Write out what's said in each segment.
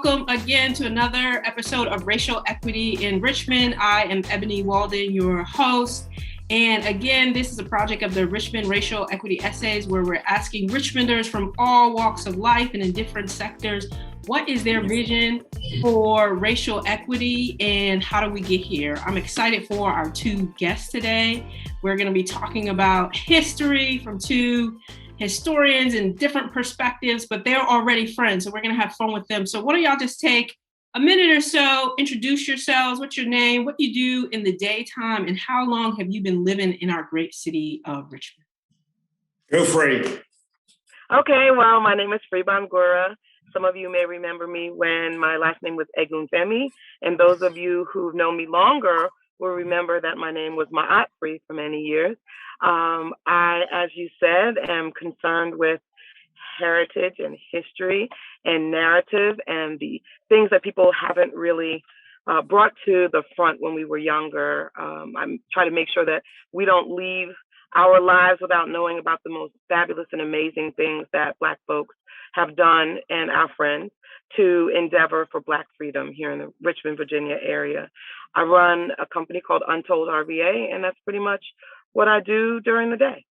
welcome again to another episode of Racial Equity in Richmond. I am Ebony Walden, your host. And again, this is a project of the Richmond Racial Equity Essays, where we're asking Richmonders from all walks of life and in different sectors, what is their vision for racial equity and how do we get here? I'm excited for our two guests today. We're going to be talking about history from two historians and different perspectives, but they're already friends, so we're going to have fun with them. So why don't y'all just take a minute or so, introduce yourselves, what's your name, what you do in the daytime, and how long have you been living in our great city of Richmond? Go free. Okay, well, my name is Bangura. Some of you may remember me when my last name was Egunfemi, and those of you who've known me longer will remember that my name was Ma'at Free for many years. I, as you said, am concerned with heritage and history and narrative and the things that people haven't really brought to the front when we were younger. I'm trying to make sure that we don't leave our lives without knowing about the most fabulous and amazing things that Black folks have done and our friends to endeavor for Black freedom here in the Richmond, Virginia area. I run a company called Untold RVA, and that's pretty much what I do during the day.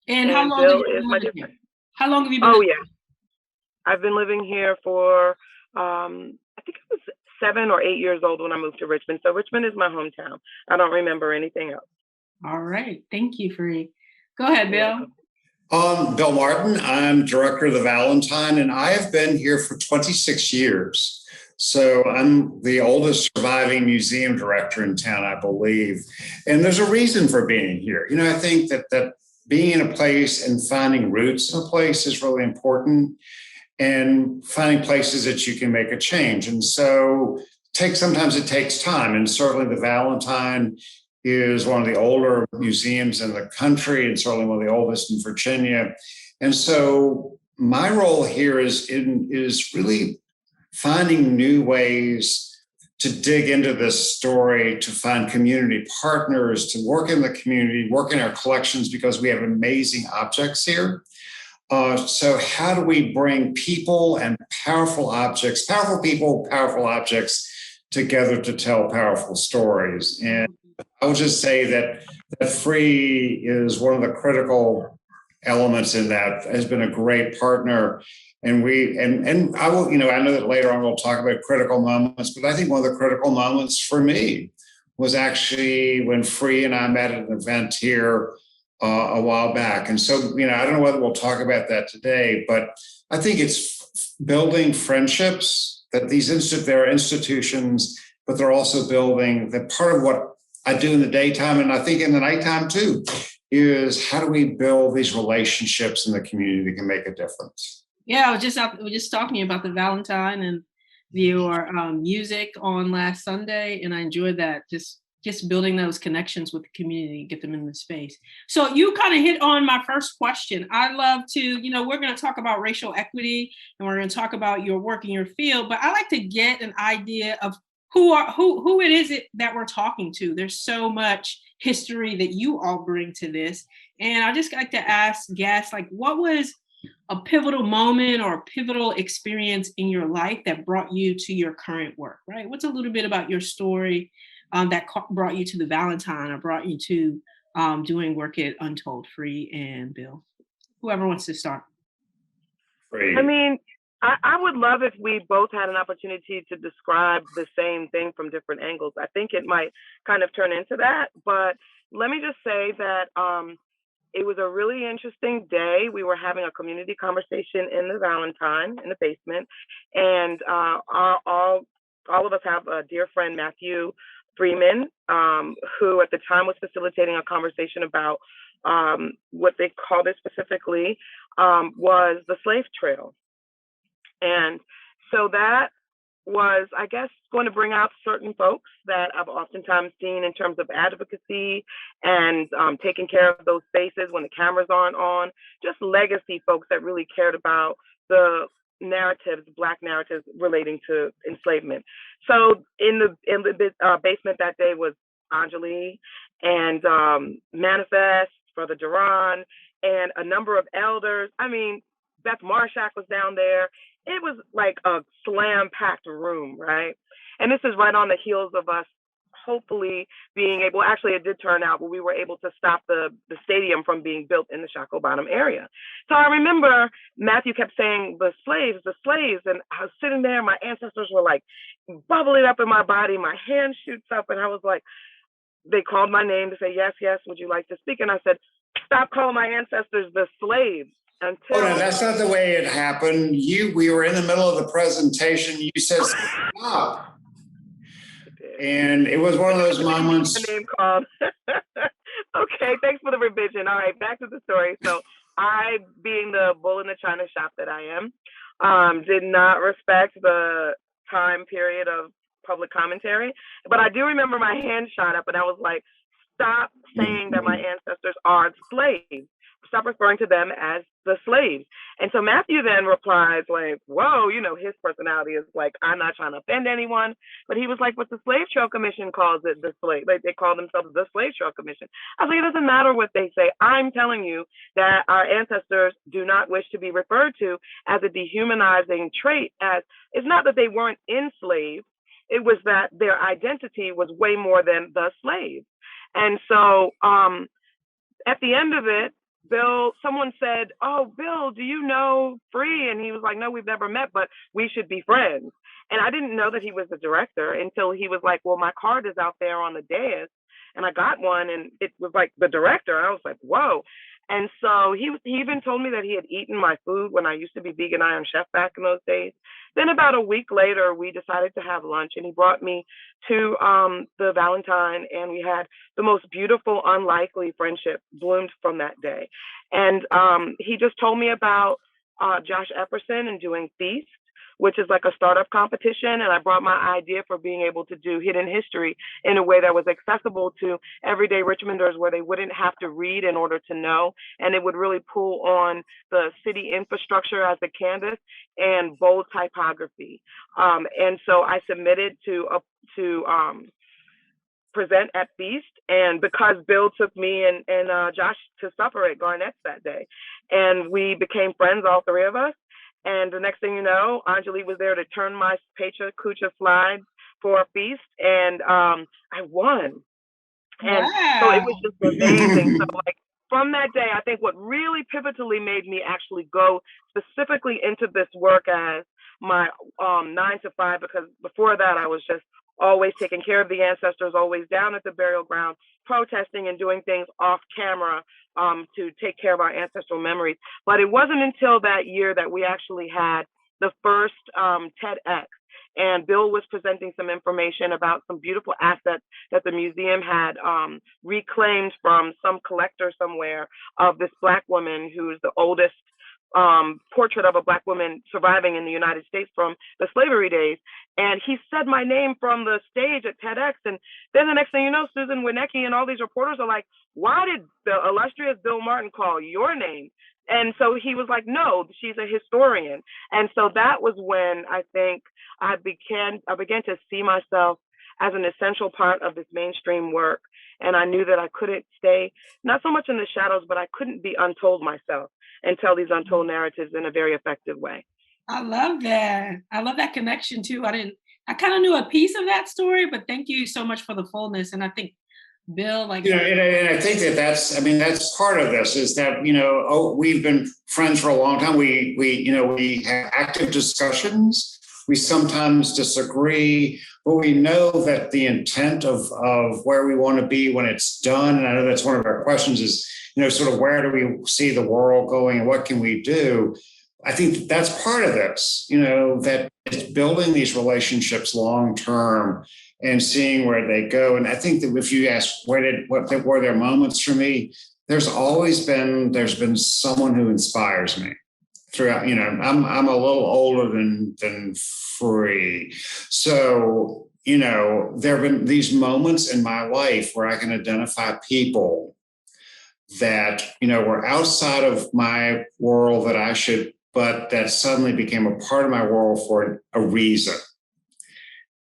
And how long Bill have you is been my living difference. here? How long have you been Oh, living yeah. I've been living here for, I think I was 7 or 8 years old when I moved to Richmond. So Richmond is my hometown. I don't remember anything else. All right. Thank you, Free. Go ahead, Bill. Bill Martin. I'm director of the Valentine, and I have been here for 26 years. So I'm the oldest surviving museum director in town, I believe. And there's a reason for being here. You know, I think that being in a place and finding roots in a place is really important, and finding places that you can make a change. And so sometimes it takes time. And certainly the Valentine is one of the older museums in the country and certainly one of the oldest in Virginia. And so my role here is really finding new ways to dig into this story, to find community partners, to work in the community, work in our collections, because we have amazing objects here. So how do we bring people and powerful people, powerful objects together to tell powerful stories? And I would just say that Free is one of the critical elements in that, has been a great partner. And I will, I know that later on we'll talk about critical moments, but I think one of the critical moments for me was actually when Free and I met at an event here a while back. And so, I don't know whether we'll talk about that today, but I think it's building friendships, that there are institutions, but they're also building, that part of what I do in the daytime, and I think in the nighttime too, is how do we build these relationships in the community that can make a difference? Yeah, we were just talking about the Valentine and your music on last Sunday, and I enjoyed that. Just building those connections with the community, get them in the space. So you kind of hit on my first question. I love to, we're going to talk about racial equity and we're going to talk about your work in your field, but I like to get an idea of who it is that we're talking to. There's so much history that you all bring to this. And I just like to ask guests, what was a pivotal moment or a pivotal experience in your life that brought you to your current work, right? What's a little bit about your story that brought you to the Valentine or brought you to doing work at Untold? Free and Bill, whoever wants to start. Free. I mean, I would love if we both had an opportunity to describe the same thing from different angles. I think it might kind of turn into that, but let me just say that it was a really interesting day. We were having a community conversation in the Valentine in the basement, and all of us have a dear friend, Matthew Freeman, who at the time was facilitating a conversation about what they called it specifically was the slave trail. And so that was, I guess, going to bring out certain folks that I've oftentimes seen in terms of advocacy and taking care of those spaces when the cameras aren't on, just legacy folks that really cared about the narratives, Black narratives relating to enslavement. So in the basement that day was Anjali and Manifest, Brother Duran, and a number of elders. I mean, Beth Marshak was down there. It was like a slam-packed room, right? And this is right on the heels of us hopefully being able, actually it did turn out, but we were able to stop the stadium from being built in the Shackled Bottom area. So I remember Matthew kept saying, the slaves, and I was sitting there, my ancestors were like bubbling up in my body, my hand shoots up, and I was like, they called my name to say, yes, would you like to speak? And I said, stop calling my ancestors the slaves. Until no, that's not the way it happened. We were in the middle of the presentation. You said, stop. And it was one of those moments. The name called. Okay, thanks for the revision. All right, back to the story. So I, being the bull in the china shop that I am, did not respect the time period of public commentary. But I do remember my hand shot up and I was like, stop saying that my ancestors are slaves. Stop referring to them as the slaves. And so Matthew then replies like, whoa, his personality is like, I'm not trying to offend anyone. But he was like, but the Slave Trail Commission calls it the slave. Like they call themselves the Slave Trail Commission. I was like, it doesn't matter what they say. I'm telling you that our ancestors do not wish to be referred to as a dehumanizing trait. As it's not that they weren't enslaved. It was that their identity was way more than the slave. And so at the end of it, someone said, oh, Bill, do you know Free? And he was like, no, we've never met, but we should be friends. And I didn't know that he was the director until he was like, well, my card is out there on the dais. And I got one and it was like the director. And I was like, whoa. And so he even told me that he had eaten my food when I used to be vegan Iron Chef back in those days. Then about a week later, we decided to have lunch and he brought me to the Valentine and we had the most beautiful, unlikely friendship bloomed from that day. And he just told me about Josh Epperson and doing Feast, which is like a startup competition. And I brought my idea for being able to do hidden history in a way that was accessible to everyday Richmonders where they wouldn't have to read in order to know. And it would really pull on the city infrastructure as a canvas and bold typography. And so I submitted to present at Feast. And because Bill took me and Josh to supper at Garnett's that day, and we became friends, all three of us. And the next thing you know, Anjali was there to turn my Pecha Kucha slides for a Feast, and I won. And so it was just amazing. So like from that day, I think what really pivotally made me actually go specifically into this work as my 9 to 5, because before that I was just always taking care of the ancestors, always down at the burial ground, protesting and doing things off camera to take care of our ancestral memories. But it wasn't until that year that we actually had the first TEDx. And Bill was presenting some information about some beautiful assets that the museum had reclaimed from some collector somewhere of this Black woman who's the oldest portrait of a Black woman surviving in the United States from the slavery days. And he said my name from the stage at TEDx. And then the next thing you know, Susan Winecki and all these reporters are like, why did the illustrious Bill Martin call your name? And so he was like, no, she's a historian. And so that was when I think I began to see myself as an essential part of this mainstream work. And I knew that I couldn't stay, not so much in the shadows, but I couldn't be untold myself and tell these untold narratives in a very effective way. I love that. I love that connection too. I kind of knew a piece of that story, but thank you so much for the fullness. And I think Bill, and I think that's part of this is that, we've been friends for a long time. We have active discussions. We sometimes disagree, but we know that the intent of where we want to be when it's done, and I know that's one of our questions is, sort of where do we see the world going and what can we do? I think that's part of this, that it's building these relationships long term and seeing where they go. And I think that if you ask what were there moments for me, there's been someone who inspires me throughout. I'm a little older than Free, so there have been these moments in my life where I can identify people that were outside of my world but that suddenly became a part of my world for a reason.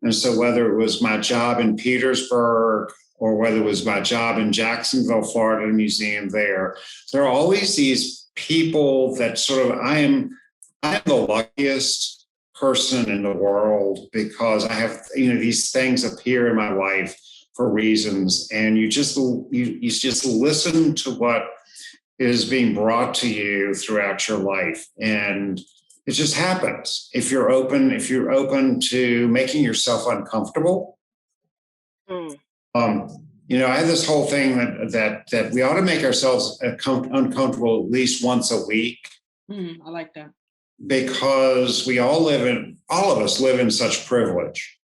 And so whether it was my job in Petersburg or whether it was my job in Jacksonville, Florida, a museum there are always these people that sort of, I am the luckiest person in the world because I have, these things appear in my life for reasons. And you just listen to what is being brought to you throughout your life. And it just happens. If you're open to making yourself uncomfortable. I have this whole thing that we ought to make ourselves uncomfortable at least once a week. I like that. Because all of us live in such privilege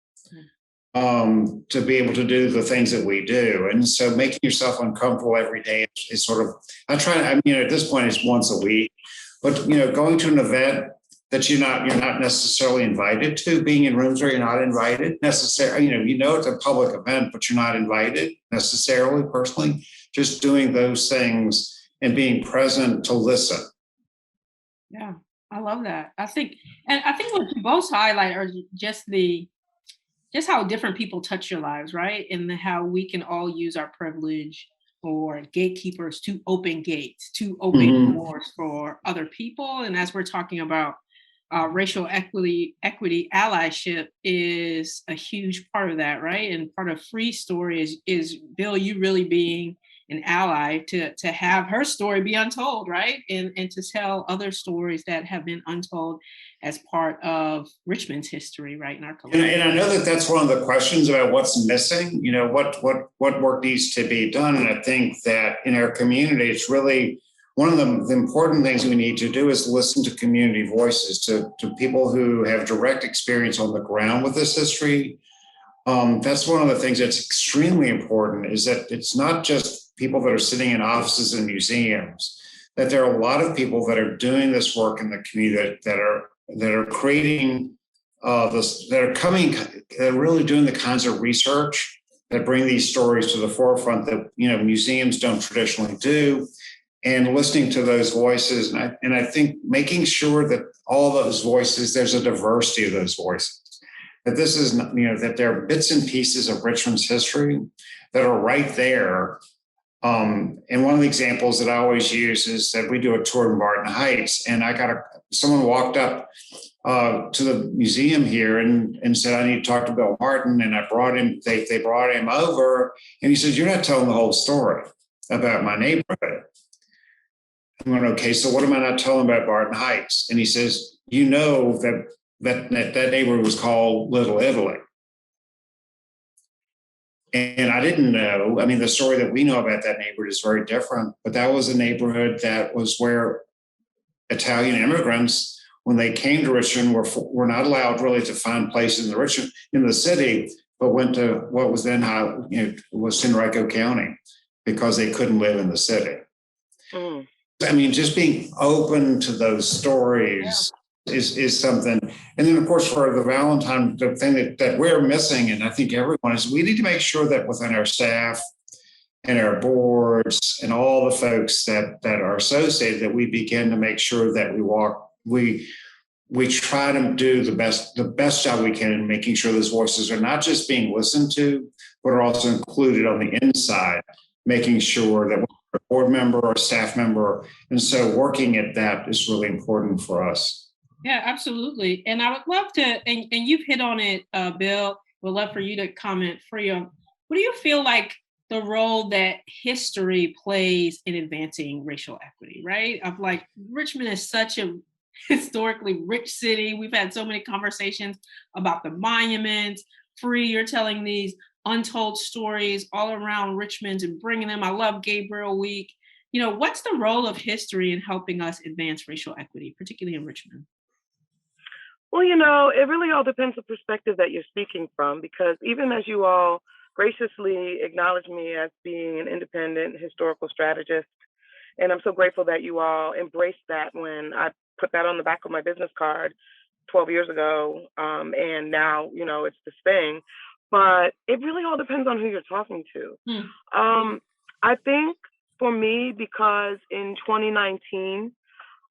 to be able to do the things that we do. And so making yourself uncomfortable every day is sort of, at this point it's once a week, but, going to an event that you're not necessarily invited to, being in rooms where you're not invited necessarily, it's a public event, but you're not invited necessarily personally, just doing those things and being present to listen. Yeah, I love that. I think what you both highlight are just how different people touch your lives, right? And how we can all use our privilege or gatekeepers to open gates, to open doors for other people. And as we're talking about racial equity, allyship is a huge part of that, right? And part of Free Story is Bill, you really being an ally to have her story be untold, right? And to tell other stories that have been untold as part of Richmond's history, right, in our culture. And I know that's one of the questions about what's missing, what work needs to be done. And I think that in our community, it's really one of the important things we need to do is listen to community voices, to people who have direct experience on the ground with this history. That's one of the things that's extremely important, is that it's not just people that are sitting in offices and museums, that there are a lot of people that are doing this work in the community that are creating that are really doing the kinds of research that bring these stories to the forefront that museums don't traditionally do. And listening to those voices, and I think making sure that all those voices, there's a diversity of those voices. That this is, that there are bits and pieces of Richmond's history that are right there. And one of the examples that I always use is that we do a tour in Barton Heights, and someone walked up to the museum here and said, "I need to talk to Bill Martin," and I brought him. They brought him over, and he said, "You're not telling the whole story about my neighborhood." I went, "Okay, so what am I not telling about Barton Heights?" And he says, that neighborhood was called Little Italy. And I didn't know. I mean, the story that we know about that neighborhood is very different, but that was a neighborhood that was where Italian immigrants, when they came to Richmond, were not allowed really to find places in the city, but went to what was then was Henrico County, because they couldn't live in the city. I mean, just being open to those stories is something. And then, of course, for the Valentine, the thing that we're missing, and I think everyone, is we need to make sure that within our staff and our boards and all the folks that are associated, that we begin to make sure that we try to do the best job we can in making sure those voices are not just being listened to, but are also included on the inside, making sure that we're a board member or a staff member. And so working at that is really important for us. Yeah, absolutely. And I would love to, and you've hit on it, Bill, would love for you to comment free on, what do you feel like the role that history plays in advancing racial equity, right? Of like, Richmond is such a historically rich city. We've had so many conversations about the monuments. Free, you're telling these untold stories all around Richmond and bringing them. I love Gabriel Week. What's the role of history in helping us advance racial equity, particularly in Richmond? Well, it really all depends on the perspective that you're speaking from, because even as you all graciously acknowledge me as being an independent historical strategist, and I'm so grateful that you all embraced that when I put that on the back of my business card 12 years ago, and now, it's this thing. But it really all depends on who you're talking to. I think for me, because in 2019,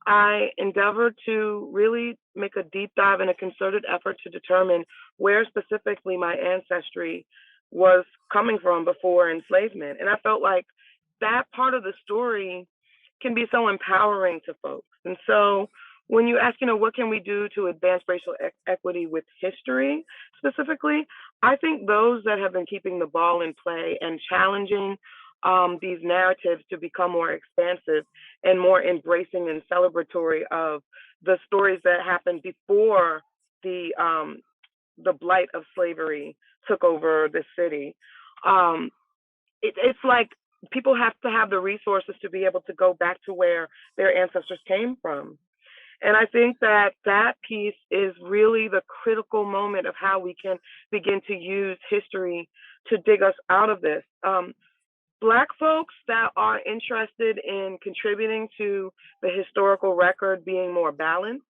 I endeavored to really make a deep dive and a concerted effort to determine where specifically my ancestry was coming from before enslavement. And I felt like that part of the story can be so empowering to folks. And so when you ask, what can we do to advance racial equity with history specifically, I think those that have been keeping the ball in play and challenging these narratives to become more expansive and more embracing and celebratory of the stories that happened before the blight of slavery took over the city. It's like people have to have the resources to be able to go back to where their ancestors came from. And I think that that piece is really the critical moment of how we can begin to use history to dig us out of this. Black folks that are interested in contributing to the historical record being more balanced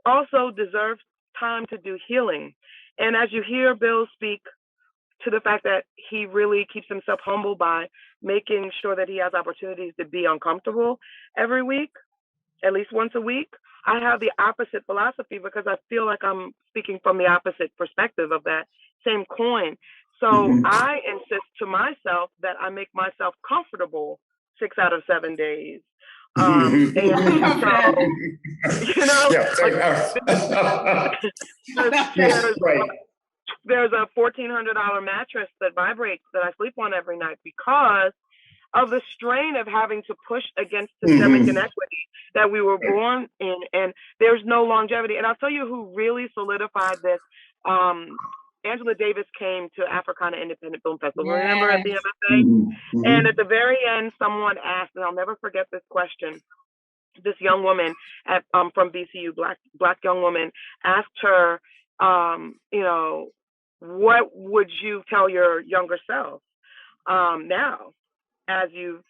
also deserve time to do healing. And as you hear Bill speak to the fact that he really keeps himself humble by making sure that he has opportunities to be uncomfortable every week, at least once a week, I have the opposite philosophy because I feel like I'm speaking from the opposite perspective of that same coin. So I insist to myself that I make myself comfortable 6 out of 7 days. And so, there's a $1,400 mattress that vibrates that I sleep on every night because of the strain of having to push against systemic inequity that we were born in, and there's no longevity. And I'll tell you who really solidified this. Angela Davis came to Africana Independent Film Festival, remember, at the MFA? And at the very end, someone asked, and I'll never forget this question, this young woman from VCU, black young woman, asked her, what would you tell your younger self now, as you've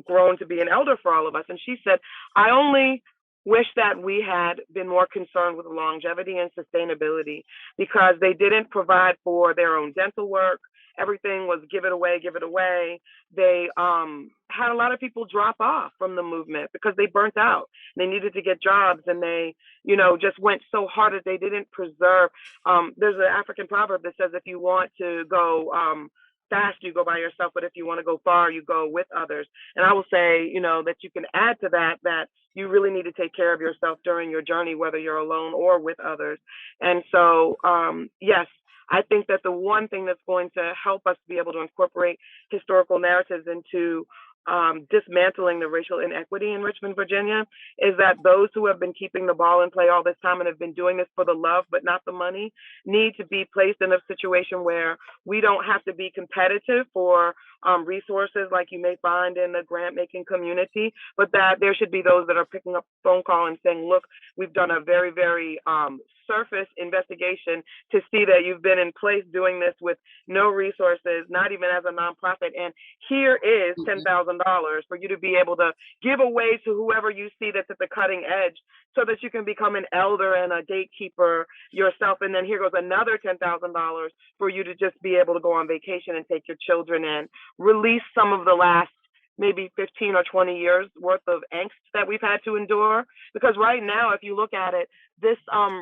grown to be an elder for all of us? And she said, I only wish that we had been more concerned with longevity and sustainability, because they didn't provide for their own dental work. Everything was give it away. They had a lot of people drop off from the movement because they burnt out. They needed to get jobs, and they, just went so hard that they didn't preserve. There's an African proverb that says, if you want to go fast, you go by yourself, but if you want to go far, you go with others. And I will say, that you can add to that you really need to take care of yourself during your journey, whether you're alone or with others. And so, yes, I think that the one thing that's going to help us be able to incorporate historical narratives into dismantling the racial inequity in Richmond, Virginia, is that those who have been keeping the ball in play all this time and have been doing this for the love but not the money need to be placed in a situation where we don't have to be competitive for resources like you may find in the grant making community, but that there should be those that are picking up the phone call and saying, look, we've done a very, very surface investigation to see that you've been in place doing this with no resources, not even as a nonprofit, and here is $10,000 for you to be able to give away to whoever you see that's at the cutting edge, so that you can become an elder and a gatekeeper yourself. And then here goes another $10,000 for you to just be able to go on vacation and take your children and release some of the last maybe 15 or 20 years worth of angst that we've had to endure. Because right now, if you look at it, this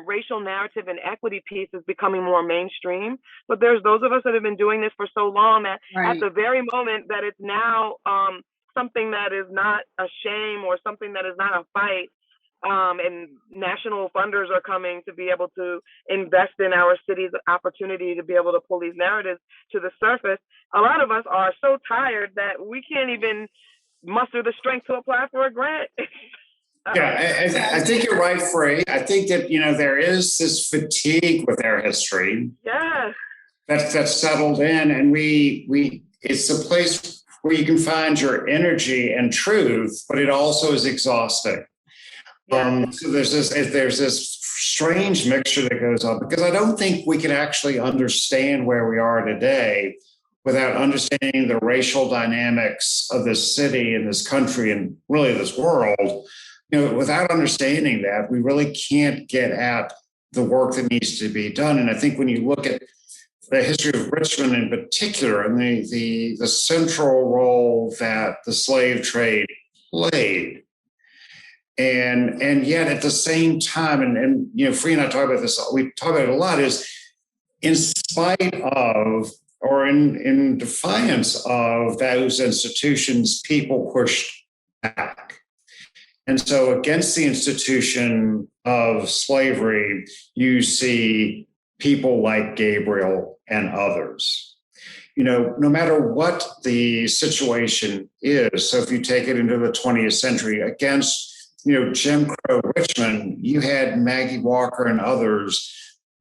racial narrative and equity piece is becoming more mainstream. But there's those of us that have been doing this for so long that at the very moment that it's now something that is not a shame or something that is not a fight, and national funders are coming to be able to invest in our city's opportunity to be able to pull these narratives to the surface. A lot of us are so tired that we can't even muster the strength to apply for a grant. Yeah, I think you're right, Frey. I think that, there is this fatigue with our history. Yeah. That's settled in, and it's a place where you can find your energy and truth, but it also is exhausting. So there's this strange mixture that goes on, because I don't think we can actually understand where we are today without understanding the racial dynamics of this city and this country and really this world. Without understanding that, we really can't get at the work that needs to be done. And I think when you look at the history of Richmond in particular, and the central role that the slave trade played, and yet at the same time, and Free and I talk about this, we talk about it a lot, is in spite of or in defiance of those institutions, people pushed back. And so against the institution of slavery, you see people like Gabriel and others. No matter what the situation is, so if you take it into the 20th century against, Jim Crow Richmond, you had Maggie Walker and others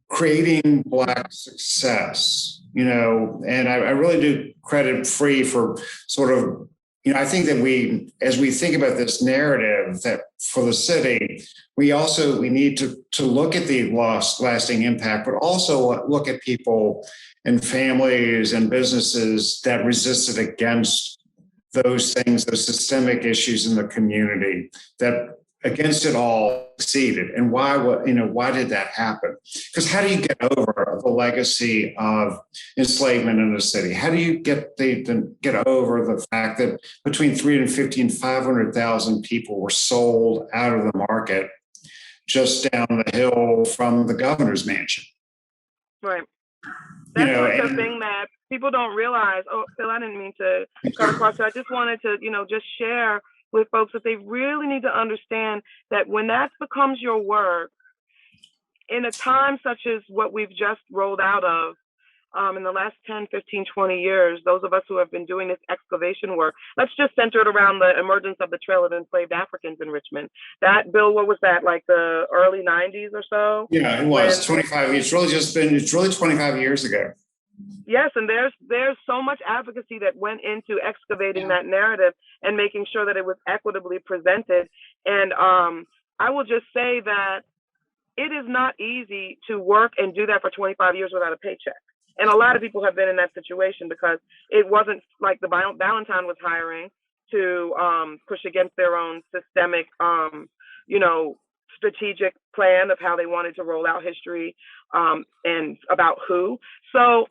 creating Black success, and I really do credit Free for sort of, I think that as we think about this narrative that for the city, we need to look at the lasting impact, but also look at people and families and businesses that resisted against those things, those systemic issues in the community, that against it all succeeded. And why did that happen? Because how do you get over the legacy of enslavement in the city? How do you get over the fact that between 350 and 500,000 people were sold out of the market just down the hill from the governor's mansion? Right. That's the thing that people don't realize. Oh, Phil, I didn't mean to cut across. I just wanted to, just share with folks that they really need to understand that when that becomes your work, in a time such as what we've just rolled out of, in the last 10, 15, 20 years, those of us who have been doing this excavation work, let's just center it around the emergence of the Trail of Enslaved Africans in Richmond. That, Bill, what was that, like the early 90s or so? Yeah, it was 25. It's really 25 years ago. Yes, and there's so much advocacy that went into excavating that narrative and making sure that it was equitably presented. And I will just say that it is not easy to work and do that for 25 years without a paycheck. And a lot of people have been in that situation because it wasn't like the Valentine was hiring to push against their own systemic, strategic plan of how they wanted to roll out history and about who. So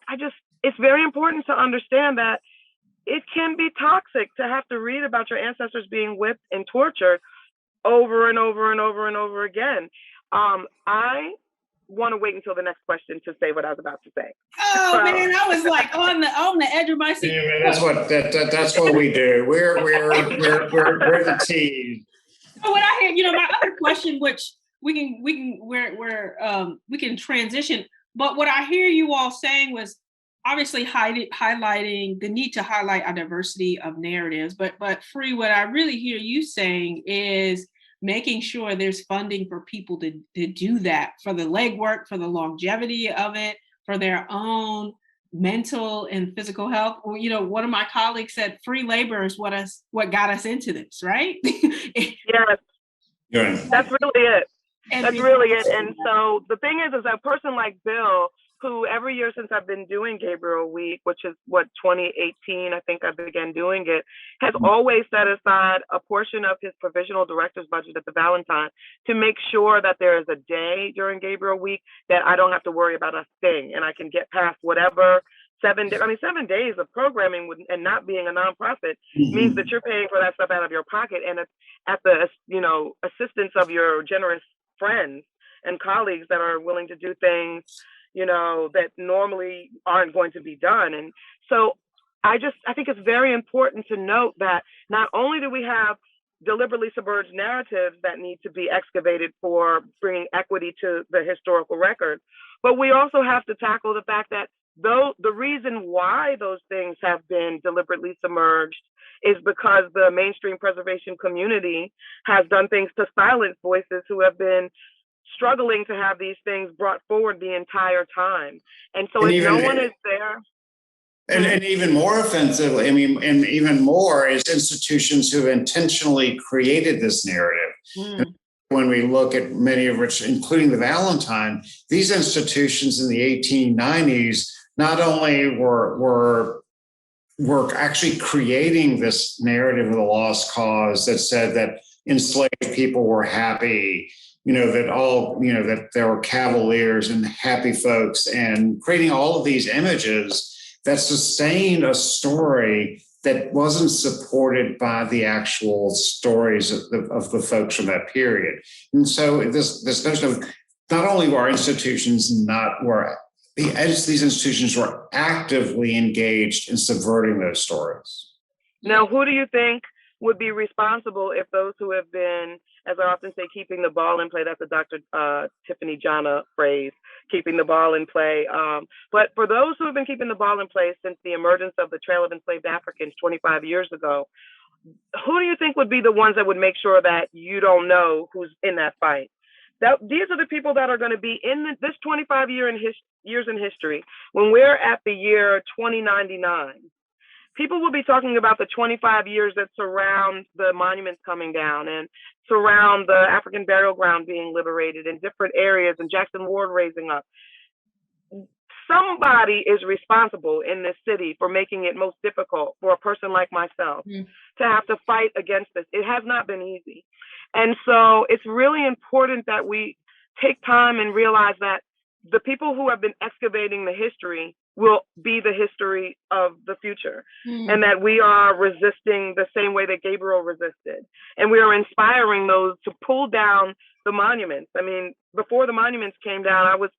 it's very important to understand that it can be toxic to have to read about your ancestors being whipped and tortured over and over and over and over again. I want to wait until the next question to say what I was about to say. Oh man, I was like on the edge of my seat. Yeah, that's what we do. We're the team. So what I hear, my other question, which we can transition, but what I hear you all saying was obviously highlighting the need to highlight a diversity of narratives, but Free, what I really hear you saying is making sure there's funding for people to do that, for the legwork, for the longevity of it, for their own mental and physical health. Well, one of my colleagues said free labor is what got us into this, right? Yes. Yeah. That's really it. That's really it. And so the thing is a person like Bill, who every year since I've been doing Gabriel Week, which is 2018, I think I began doing it, has always set aside a portion of his provisional director's budget at the Valentine to make sure that there is a day during Gabriel Week that I don't have to worry about a thing and I can get past whatever 7 days. 7 days of programming and not being a nonprofit means that you're paying for that stuff out of your pocket, and it's at the assistance of your generous friends and colleagues that are willing to do things that normally aren't going to be done. And so I think it's very important to note that not only do we have deliberately submerged narratives that need to be excavated for bringing equity to the historical record, but we also have to tackle the fact that the reason why those things have been deliberately submerged is because the mainstream preservation community has done things to silence voices who have been struggling to have these things brought forward the entire time. And so if no one is there. And even more offensively, and even more is institutions who intentionally created this narrative. When we look at many of which, including the Valentine, these institutions in the 1890s not only were actually creating this narrative of the lost cause that said that enslaved people were happy, that there were cavaliers and happy folks, and creating all of these images that sustained a story that wasn't supported by the actual stories of the folks from that period. And so this notion of not only were institutions were these institutions were actively engaged in subverting those stories. Now, who do you think would be responsible if those who have been, as I often say, keeping the ball in play, that's a Dr. Tiffany Jana phrase, keeping the ball in play. But for those who have been keeping the ball in play since the emergence of the Trail of Enslaved Africans 25 years ago, who do you think would be the ones that would make sure that you don't know who's in that fight? These are the people that are going to be in this 25 years in history. When we're at the year 2099, people will be talking about the 25 years that surround the monuments coming down and surround the African burial ground being liberated in different areas and Jackson Ward raising up. Somebody is responsible in this city for making it most difficult for a person like myself to have to fight against this. It has not been easy. And so it's really important that we take time and realize that the people who have been excavating the history will be the history of the future, and that we are resisting the same way that Gabriel resisted. And we are inspiring those to pull down the monuments. I mean, before the monuments came down, I was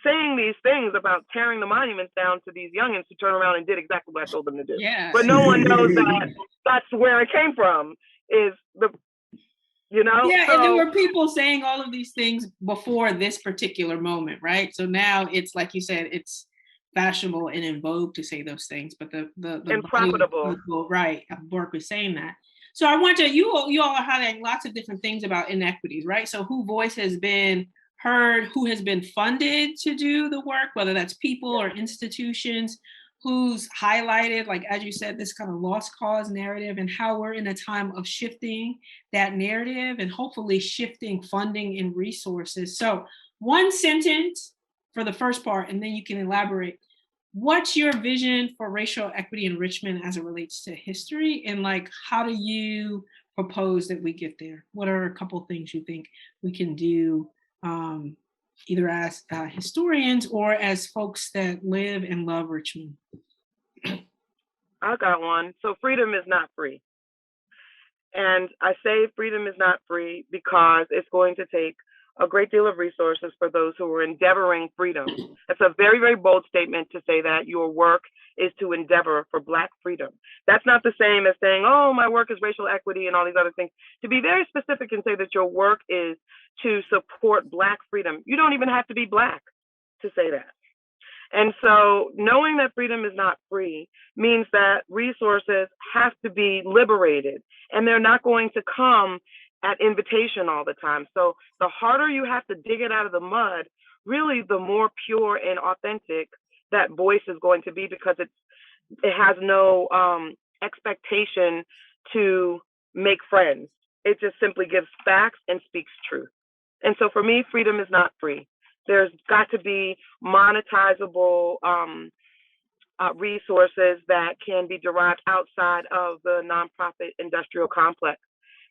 saying these things about tearing the monuments down to these youngins who turned around and did exactly what I told them to do. Yeah. But no one knows that that's where it came from, is the, you know? Yeah, so, and there were people saying all of these things before this particular moment, right? So now it's like you said, it's fashionable and in vogue to say those things, but the and profitable, people, right? Bork was saying that. So I want you all are highlighting lots of different things about inequities, right? So whose voice has been heard, who has been funded to do the work, whether that's people or institutions, who's highlighted, like, as you said, this kind of lost cause narrative, and how we're in a time of shifting that narrative and hopefully shifting funding and resources. So one sentence for the first part, and then you can elaborate. What's your vision for racial equity in Richmond as it relates to history? And like, how do you propose that we get there? What are a couple of things you think we can do, either as historians or as folks that live and love Richmond? I got one. So freedom is not free. And I say freedom is not free because it's going to take a great deal of resources for those who are endeavoring freedom. It's a very, very bold statement to say that your work is to endeavor for Black freedom. That's not the same as saying, oh, my work is racial equity and all these other things. To be very specific and say that your work is to support Black freedom, you don't even have to be Black to say that. And so knowing that freedom is not free means that resources have to be liberated, and they're not going to come at invitation all the time. So the harder you have to dig it out of the mud, really the more pure and authentic that voice is going to be, because it has no expectation to make friends. It just simply gives facts and speaks truth. And so for me, freedom is not free. There's got to be monetizable resources that can be derived outside of the nonprofit industrial complex.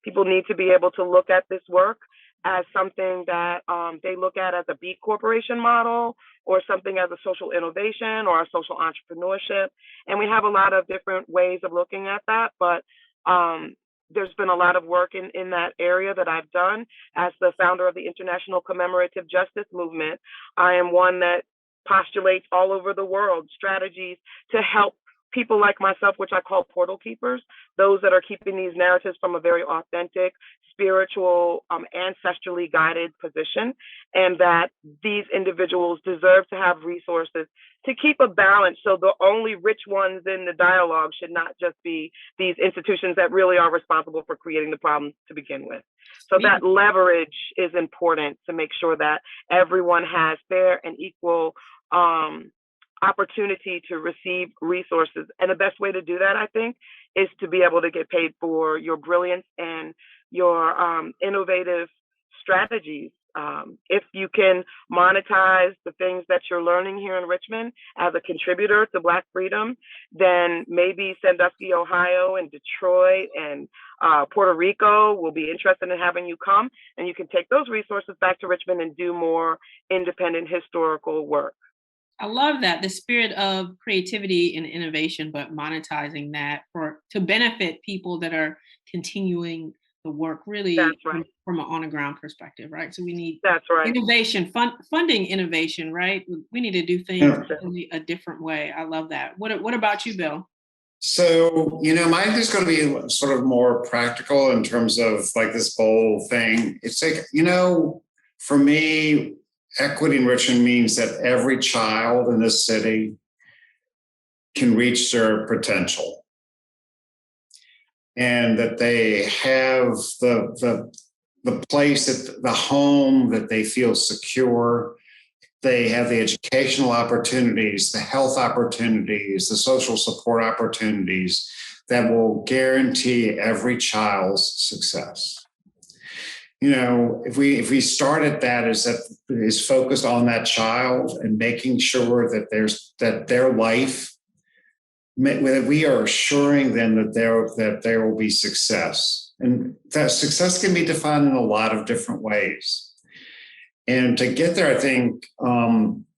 People need to be able to look at this work as something that they look at as a B corporation model, or something as a social innovation or a social entrepreneurship. And we have a lot of different ways of looking at that, but there's been a lot of work in that area that I've done. As the founder of the International Commemorative Justice Movement, I am one that postulates all over the world strategies to help people like myself, which I call portal keepers, those that are keeping these narratives from a very authentic, spiritual, ancestrally guided position, and that these individuals deserve to have resources to keep a balance. So the only rich ones in the dialogue should not just be these institutions that really are responsible for creating the problem to begin with. So that leverage is important to make sure that everyone has fair and equal opportunity to receive resources. And the best way to do that, I think, is to be able to get paid for your brilliance and your innovative strategies. If you can monetize the things that you're learning here in Richmond as a contributor to Black freedom, then maybe Sandusky, Ohio, and Detroit and Puerto Rico will be interested in having you come, and you can take those resources back to Richmond and do more independent historical work. I love that, the spirit of creativity and innovation, but monetizing that to benefit people that are continuing the work really That's right. from an on the ground perspective, right? So we need That's right. innovation, funding innovation, right? We need to do things in a different way. I love that. What about you, Bill? So, mine is going to be sort of more practical in terms of like this whole thing. It's like, for me, equity in Richmond means that every child in this city can reach their potential, and that they have the place, that the home, that they feel secure. They have the educational opportunities, the health opportunities, the social support opportunities that will guarantee every child's success. If we start at that is focused on that child and making sure that their life, we are assuring them that there will be success, and that success can be defined in a lot of different ways. And to get there, I think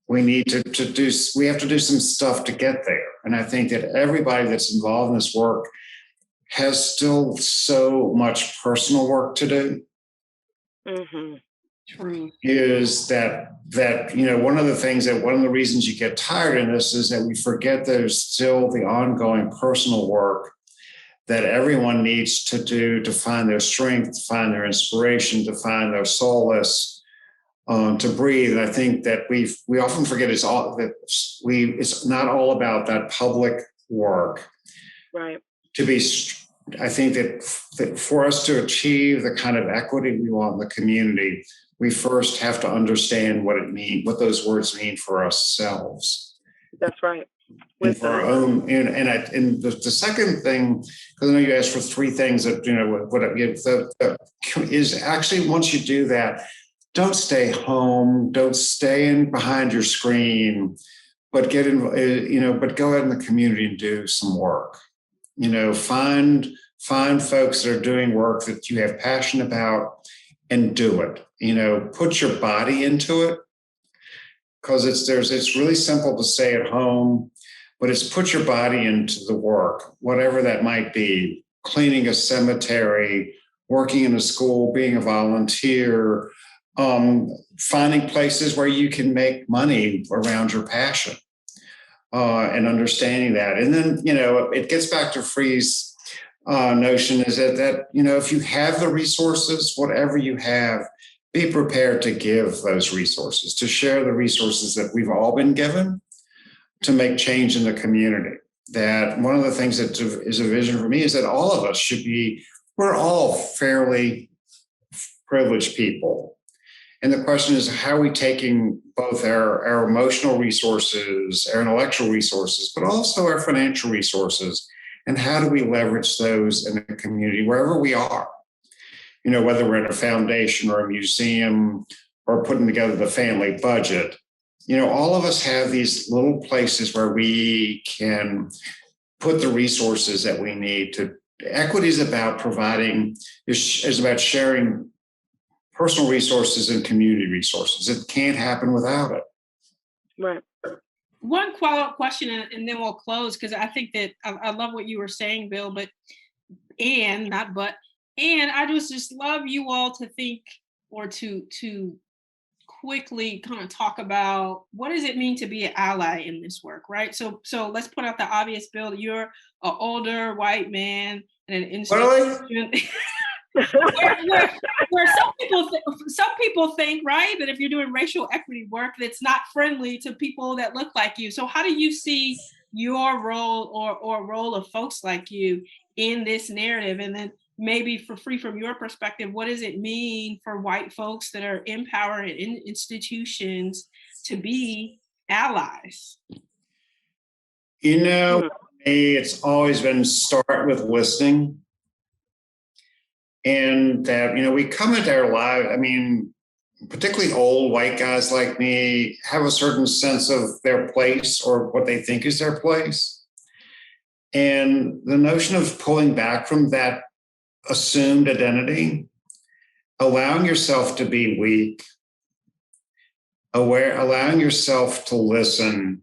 we need we have to do some stuff to get there. And I think that everybody that's involved in this work has still so much personal work to do. Mm-hmm. True. Is that one of the reasons you get tired in this is that we forget there's still the ongoing personal work that everyone needs to do to find their strength, to find their inspiration, to find their solace, to breathe. And I think that we often forget it's not all about that public work. Right. I think that for us to achieve the kind of equity we want in the community, we first have to understand what those words mean for ourselves. That's right. And for our own, and the second thing, because I know you asked for three things that is actually, once you do that, don't stay home, don't stay in behind your screen, but get in, but go out in the community and do some work. Find folks that are doing work that you have passion about and do it. Put your body into it, because it's really simple to stay at home, but it's put your body into the work, whatever that might be: cleaning a cemetery, working in a school, being a volunteer, finding places where you can make money around your passion, and understanding that. And then, it gets back to Free's notion is that if you have the resources, whatever you have, be prepared to give those resources, to share the resources that we've all been given to make change in the community. That one of the things that is a vision for me is that all of us we're all fairly privileged people. And the question is, how are we taking both our emotional resources, our intellectual resources, but also our financial resources, and how do we leverage those in the community wherever we are? Whether we're in a foundation or a museum or putting together the family budget, all of us have these little places where we can put the resources that we need to. Equity is about is about sharing personal resources and community resources. It can't happen without it. Right. One follow-up question, and then we'll close, because I think that I love what you were saying, Bill, and I just love you all to think, or to quickly kind of talk about, what does it mean to be an ally in this work, right? So let's put out the obvious, Bill. You're an older white man and an institution. where some people think, right, that if you're doing racial equity work, that's not friendly to people that look like you. So how do you see your role or role of folks like you in this narrative? And then maybe for Free, from your perspective, what does it mean for white folks that are in power and in institutions to be allies? It's always been start with listening. And that, we come into our life, particularly old white guys like me have a certain sense of their place or what they think is their place. And the notion of pulling back from that assumed identity, allowing yourself to be weak, allowing yourself to listen,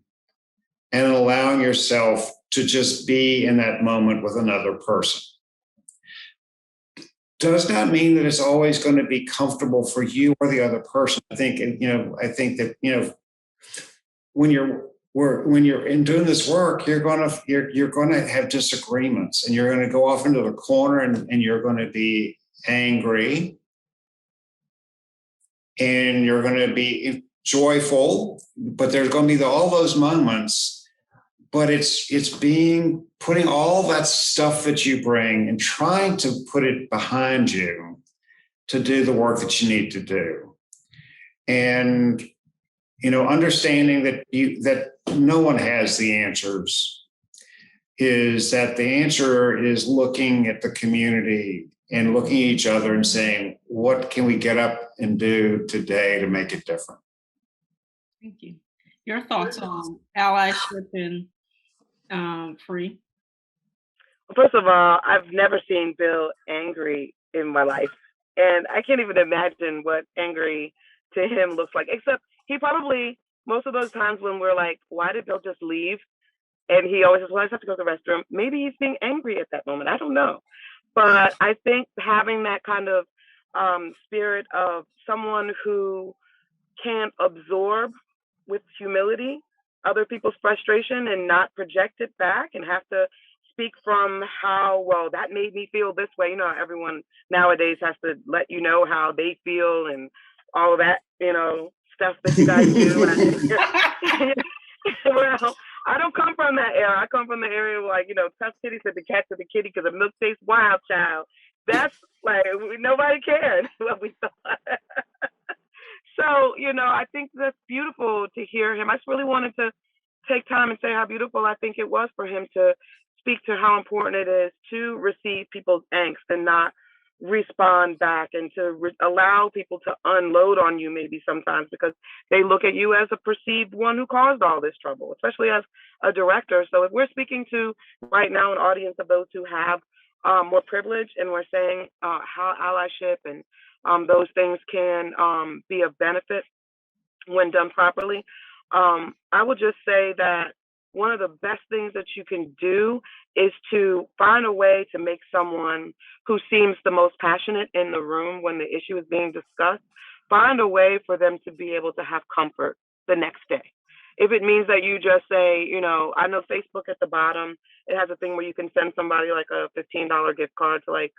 and allowing yourself to just be in that moment with another person. does not mean that it's always going to be comfortable for you or the other person. I think that, when you're in doing this work, you're going to have disagreements, and you're going to go off into the corner, and you're going to be angry, and you're going to be joyful, but there's going to be all those moments. But it's putting all that stuff that you bring and trying to put it behind you to do the work that you need to do. And, understanding that no one has the answers, is that the answer is looking at the community and looking at each other and saying, what can we get up and do today to make it different? Thank you. Your thoughts on allyship and free? First of all, I've never seen Bill angry in my life. And I can't even imagine what angry to him looks like, except he probably, most of those times when we're like, why did Bill just leave? And he always says, well, I just have to go to the restroom. Maybe he's being angry at that moment. I don't know. But I think having that kind of spirit of someone who can absorb with humility other people's frustration and not project it back and have to speak from how, well, that made me feel this way. Everyone nowadays has to let you know how they feel and all of that, stuff that you guys do. Well, I don't come from that era. I come from the area where, tough kitty said the cat to the kitty because the milk tastes wild, child. That's like, nobody cared what we thought. So, I think that's beautiful to hear him. I just really wanted to take time and say how beautiful I think it was for him to speak to how important it is to receive people's angst and not respond back, and to allow people to unload on you maybe sometimes because they look at you as a perceived one who caused all this trouble, especially as a director. So if we're speaking to right now an audience of those who have more privilege, and we're saying how allyship and those things can be of benefit when done properly, I would just say that one of the best things that you can do is to find a way to make someone who seems the most passionate in the room when the issue is being discussed, find a way for them to be able to have comfort the next day. If it means that you just say, I know Facebook at the bottom, it has a thing where you can send somebody like a $15 gift card to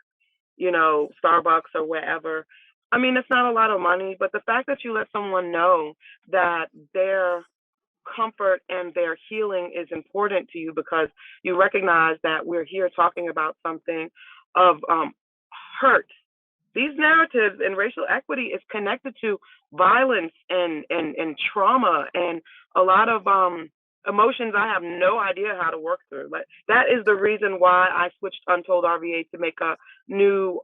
Starbucks or wherever. I mean, it's not a lot of money, but the fact that you let someone know that their comfort and their healing is important to you because you recognize that we're here talking about something of hurt. These narratives and racial equity is connected to violence and trauma and a lot of emotions I have no idea how to work through. Like, that is the reason why I switched Untold RVA to make a new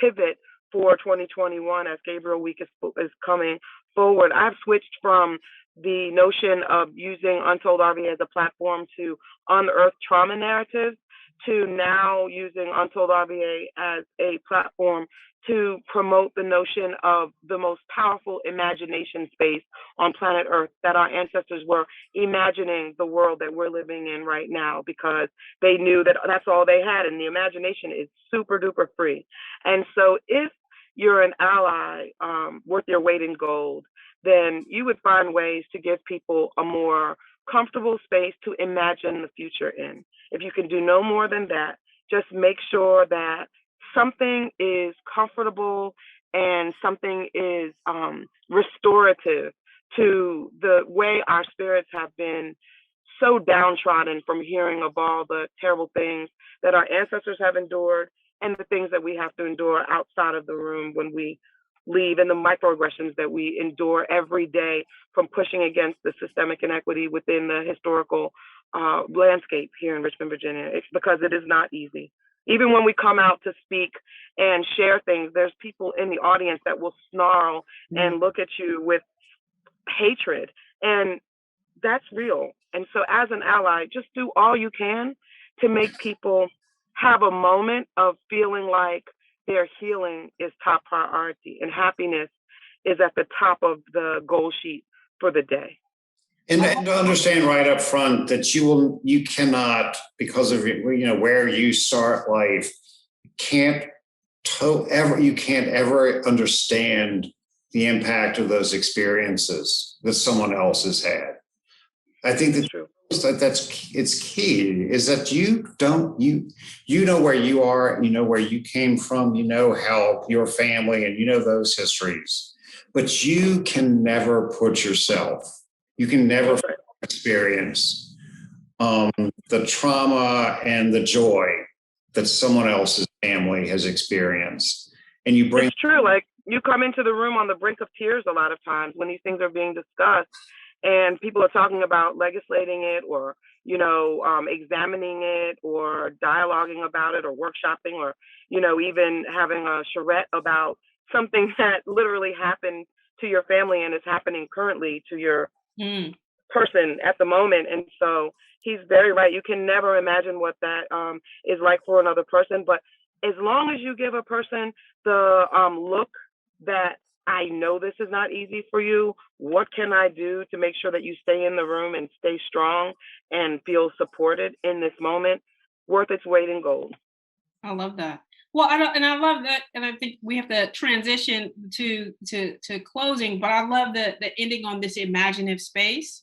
pivot for 2021 as Gabriel Week is coming forward. I've switched from the notion of using Untold RVA as a platform to unearth trauma narratives to now using Untold RVA as a platform to promote the notion of the most powerful imagination space on planet Earth, that our ancestors were imagining the world that we're living in right now because they knew that that's all they had, and the imagination is super duper free. And so if you're an ally worth your weight in gold, then you would find ways to give people a more comfortable space to imagine the future in. If you can do no more than that, just make sure that something is comfortable and something is restorative to the way our spirits have been so downtrodden from hearing of all the terrible things that our ancestors have endured and the things that we have to endure outside of the room when we leave, and the microaggressions that we endure every day from pushing against the systemic inequity within the historical landscape here in Richmond, Virginia. It's because it is not easy. Even when we come out to speak and share things, there's people in the audience that will snarl and look at you with hatred, and that's real. And so as an ally, just do all you can to make people have a moment of feeling like their healing is top priority and happiness is at the top of the goal sheet for the day. And to understand right up front that you cannot, because of where you start life, can't you can't ever understand the impact of those experiences that someone else has had. I think it's key is that you know where you are, you know where you came from, you know how your family and you know those histories, but you can never put yourself, you can never experience the trauma and the joy that someone else's family has experienced. And you bring— It's true. Like, you come into the room on the brink of tears a lot of times when these things are being discussed and people are talking about legislating it or, examining it or dialoguing about it or workshopping or, even having a charrette about something that literally happened to your family and is happening currently to your person at the moment. And so he's very right. You can never imagine what that is like for another person. But as long as you give a person the look that I know this is not easy for you, what can I do to make sure that you stay in the room and stay strong and feel supported in this moment? Worth its weight in gold. I love that. Well, I love that, and I think we have to transition to closing. But I love the ending on this imaginative space,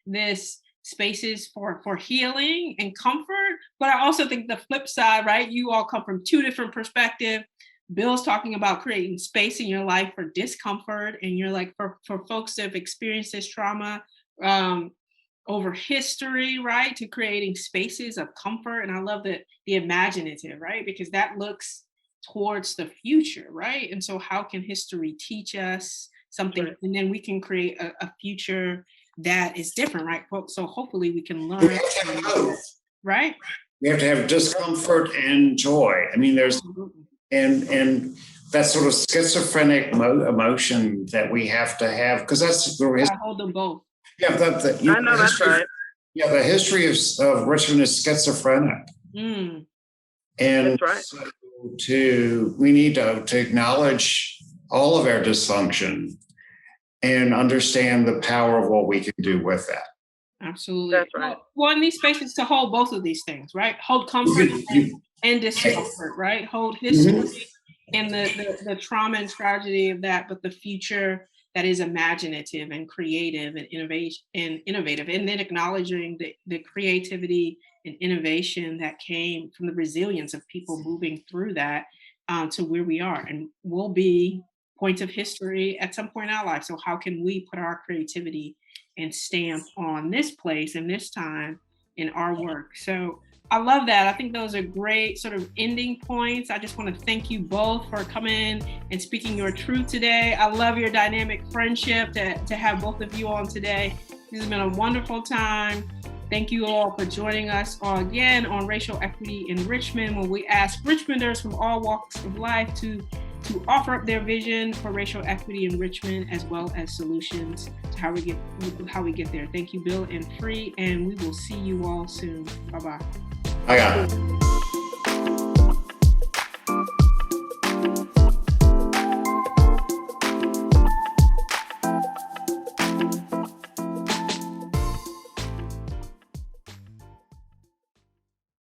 this spaces for healing and comfort. But I also think the flip side, right? You all come from two different perspectives. Bill's talking about creating space in your life for discomfort, and you're like for folks that have experienced this trauma over history, right, to creating spaces of comfort. And I love the imaginative, right, because that looks towards the future, right? And so how can history teach us something, right, and then we can create a future that is different, right? So hopefully we can learn. We have to have both, right? We have to have discomfort and joy. I mean, there's and that sort of schizophrenic emotion that we have to have, because that's the history. I hold them both. Yeah, I know that's right. Yeah, the history of Richmond is schizophrenic. And that's right. So we need to acknowledge all of our dysfunction and understand the power of what we can do with that. Absolutely. That's right. Well, in these spaces to hold both of these things, right? Hold comfort and discomfort, right? Hold history and the trauma and tragedy of that, but the future that is imaginative and creative and innovative, and then acknowledging the creativity and innovation that came from the resilience of people moving through that to where we are, and will be points of history at some point in our life. So how can we put our creativity and stamp on this place and this time in our work? So I love that. I think those are great sort of ending points. I just want to thank you both for coming and speaking your truth today. I love your dynamic friendship to have both of you on today. This has been a wonderful time. Thank you all for joining us again on Racial Equity in Richmond, where we ask Richmonders from all walks of life to offer up their vision for racial equity in Richmond, as well as solutions to how we get there. Thank you, Bill and Free, and we will see you all soon. Bye-bye. I got it.